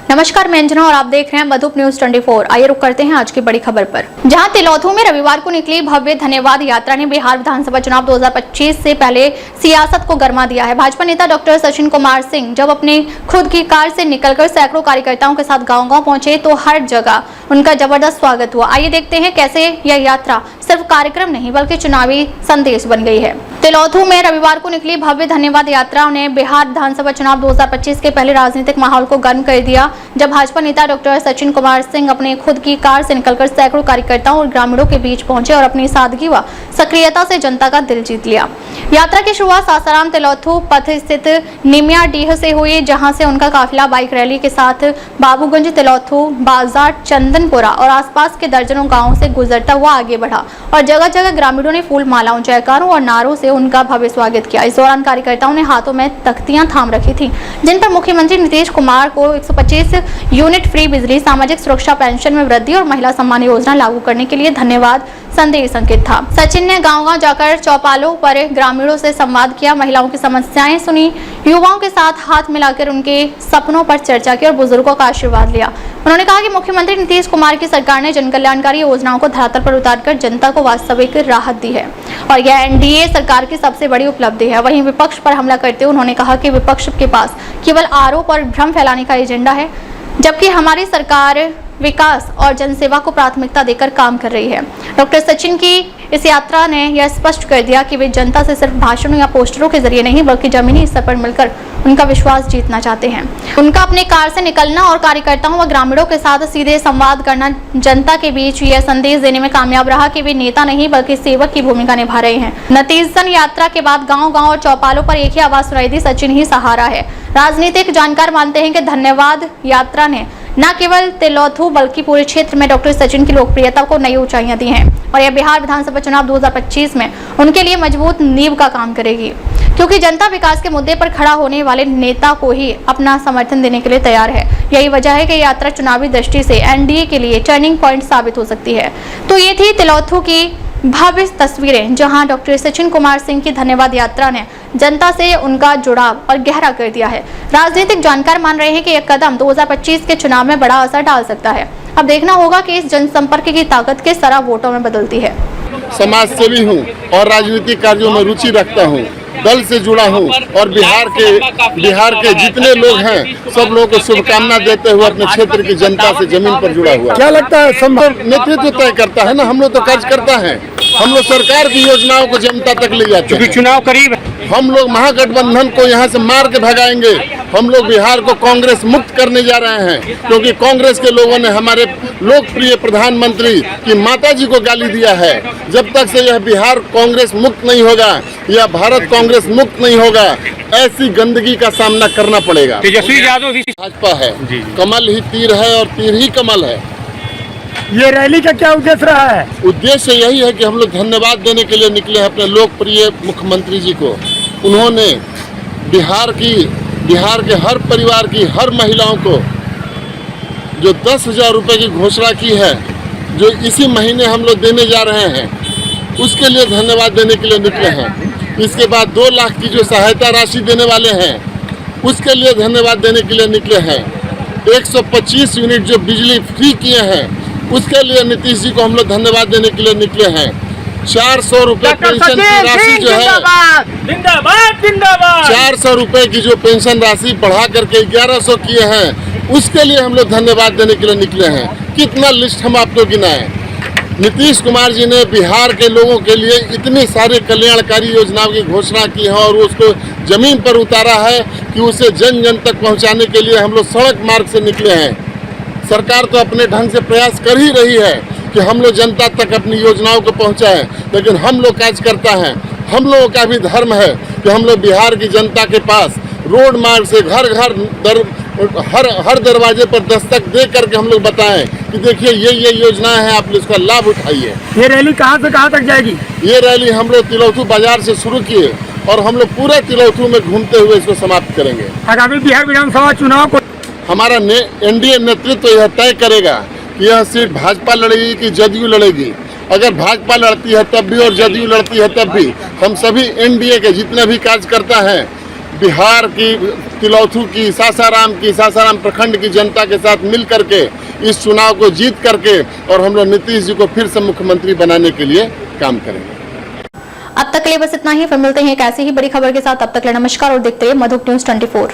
नमस्कार, मैं अंजना और आप देख रहे हैं मधुप न्यूज 24। आइए रुक करते हैं आज की बड़ी खबर पर। जहां तिलौथू में रविवार को निकली भव्य धन्यवाद यात्रा ने बिहार विधानसभा चुनाव 2025 से पहले सियासत को गरमा दिया है। भाजपा नेता डॉक्टर सचिन कुमार सिंह जब अपने खुद की कार से निकलकर सैकड़ों कार्यकर्ताओं के साथ गांव-गांव पहुंचे तो हर जगह उनका जबरदस्त स्वागत हुआ। आइए देखते हैं कैसे यह यात्रा सिर्फ कार्यक्रम नहीं बल्कि चुनावी संदेश बन गई है। तिलौथू में रविवार को निकली भव्य धन्यवाद यात्रा ने बिहार विधानसभा चुनाव 2025 के पहले राजनीतिक माहौल को गर्म कर दिया, जब भाजपा नेता डॉक्टर सचिन कुमार सिंह अपने खुद की कार से निकलकर सैकड़ों कार्यकर्ताओं और ग्रामीणों के बीच पहुंचे और अपनी सादगी व सक्रियता से जनता का दिल जीत लिया। यात्रा की शुरुआत सासाराम तिलौथू पथ स्थित निमिया डीह से हुई, जहां से उनका काफिला बाइक रैली के साथ बाबूगंज, तिलौथू बाजार, चंदनपुरा और आसपास के दर्जनों गांवों से गुजरता हुआ आगे बढ़ा और जगह जगह ग्रामीणों ने फूल मालाओं, जयकारों और नारों से उनका भव्य स्वागत किया। इस दौरान कार्यकर्ताओं ने हाथों में तख्तियां थाम रखी थी, जिन पर मुख्यमंत्री नीतीश कुमार को 125 यूनिट फ्री बिजली, सामाजिक सुरक्षा पेंशन में वृद्धि और महिला सम्मान योजना लागू करने के लिए धन्यवाद संदेश अंकित था। सचिन ने गांव-गांव जाकर चौपालों पर ग्रामीणों से संवाद किया, महिलाओं की समस्याएं सुनी, युवाओं के साथ हाथ मिलाकर उनके सपनों पर चर्चा की और बुजुर्गों का आशीर्वाद लिया। उन्होंने कहा कि मुख्यमंत्री नीतीश कुमार की सरकार ने जन कल्याणकारी योजनाओं को धरातल पर उतारकर जनता को वास्तविक राहत दी है और यह एनडीए सरकार की सबसे बड़ी उपलब्धि है। वहीं विपक्ष पर हमला करते हुए उन्होंने कहा कि विपक्ष के पास केवल आरोप और भ्रम फैलाने का एजेंडा है, जबकि हमारी सरकार विकास और जनसेवा को प्राथमिकता देकर काम कर रही है। डॉक्टर सचिन की इस यात्रा ने यह स्पष्ट कर दिया कि वे जनता से सिर्फ भाषणों या पोस्टरों के जरिए नहीं बल्कि जमीनी स्तर पर मिलकर उनका विश्वास जीतना चाहते हैं। उनका अपने कार से निकलना और कार्यकर्ताओं व ग्रामीणों के साथ सीधे संवाद करना जनता के बीच यह संदेश देने में कामयाब रहा कि वे नेता नहीं बल्कि सेवक की भूमिका निभा रहे हैं। नतीजतन यात्रा के बाद गाँव-गाँव और चौपालों पर एक ही आवाज सुनाई दी, सचिन ही सहारा है। राजनीतिक जानकार मानते हैं कि धन्यवाद यात्रा ने न केवल तिलौथू बल्कि पूरे क्षेत्र में डॉक्टर सचिन की लोकप्रियता को नई ऊंचाइयां दी हैं और यह बिहार विधानसभा चुनाव 2025 में उनके लिए मजबूत नींव का काम करेगी, क्योंकि जनता विकास के मुद्दे पर खड़ा होने वाले नेता को ही अपना समर्थन देने के लिए तैयार है। यही वजह है कि यात्रा चुनावी दृष्टि से एनडीए के लिए टर्निंग पॉइंट साबित हो सकती है। तो ये थी तिलौथू की भव्य तस्वीरें, जहां डॉक्टर सचिन कुमार सिंह की धन्यवाद यात्रा ने जनता से उनका जुड़ाव और गहरा कर दिया है। राजनीतिक जानकार मान रहे हैं कि यह कदम 2025 के चुनाव में बड़ा असर डाल सकता है। अब देखना होगा कि इस जनसंपर्क की ताकत किस तरह वोटों में बदलती है। समाज सेवी हूँ और राजनीतिक कार्यों में रुचि रखता हूँ, दल से जुड़ा हूँ और बिहार के जितने लोग हैं सब लोगों को शुभकामना देते हुए अपने क्षेत्र की जनता से जमीन पर जुड़ा हुआ। क्या लगता है संभव नेतृत्व तय करता है ना, हम लोग तो कार्य करता है, हम लोग सरकार की योजनाओं को जनता तक ले जाते हैं। चुनाव करीब है, हम लोग महागठबंधन को यहाँ से मार के भगाएंगे। हम लोग बिहार को कांग्रेस मुक्त करने जा रहे हैं, क्योंकि कांग्रेस के लोगों ने हमारे लोकप्रिय प्रधानमंत्री की माताजी को गाली दिया है। जब तक से यह बिहार कांग्रेस मुक्त नहीं होगा या भारत कांग्रेस मुक्त नहीं होगा, ऐसी गंदगी का सामना करना पड़ेगा। तेजस्वी यादव भी भाजपा है, कमल ही तीर है और तीर ही कमल है। ये रैली का क्या उद्देश्य रहा है? उद्देश्य यही है कि हम लोग धन्यवाद देने के लिए निकले हैं अपने लोकप्रिय मुख्यमंत्री जी को। उन्होंने बिहार के हर परिवार की हर महिलाओं को जो 10,000 रुपये की घोषणा की है, जो इसी महीने हम लोग देने जा रहे हैं, उसके लिए धन्यवाद देने के लिए निकले हैं। इसके बाद 2 लाख की जो सहायता राशि देने वाले हैं, उसके लिए धन्यवाद देने के लिए निकले हैं। 125 यूनिट जो बिजली फ्री किए हैं, उसके लिए नीतीश जी को हम लोग धन्यवाद देने के लिए निकले हैं। 400 रुपये पेंशन की राशि जो है, 400 रुपये की जो पेंशन राशि बढ़ा करके 1100 किए हैं, उसके लिए हम लोग धन्यवाद देने के लिए निकले हैं। कितना लिस्ट हम आपको गिनाएं। नीतीश कुमार जी ने बिहार के लोगों के लिए इतनी सारी कल्याणकारी योजनाओं की घोषणा की है और उसको जमीन पर उतारा है कि उसे जन जन तक पहुँचाने के लिए हम लोग सड़क मार्ग से निकले हैं। सरकार तो अपने ढंग से प्रयास कर ही रही है कि हम लोग जनता तक अपनी योजनाओं को पहुंचाएं, लेकिन हम लोग कार्य करता है। हम लोगों का भी धर्म है कि हम लोग बिहार की जनता के पास रोड मार्ग से हर दरवाजे पर दस्तक दे करके हम लोग बताएं कि देखिए ये योजनाएं हैं, आप इसका लाभ उठाइए। ये रैली कहाँ से कहाँ तक जाएगी? ये रैली हम लोग तिलौथू बाजार से शुरू किए और हम लोग पूरे तिलौथू में घूमते हुए इसको समाप्त करेंगे। आगामी बिहार विधानसभा चुनाव को हमारा एनडीए नेतृत्व यह तय करेगा कि यह सीट भाजपा लड़ेगी कि जदयू लड़ेगी। अगर भाजपा लड़ती है तब भी और जदयू लड़ती है तब भी हम सभी एनडीए के जितने भी कार्यकर्ता हैं बिहार की तिलौथू की सासाराम प्रखंड की जनता के साथ मिल करके इस चुनाव को जीत करके और हम लोग नीतीश जी को फिर से मुख्यमंत्री बनाने के लिए काम करेंगे। अब तक के लिए बस इतना ही, फिर मिलते हैं एक ऐसी ही बड़ी खबर के साथ। तब तक के लिए नमस्कार और देखते रहिए मधुप न्यूज़ 24।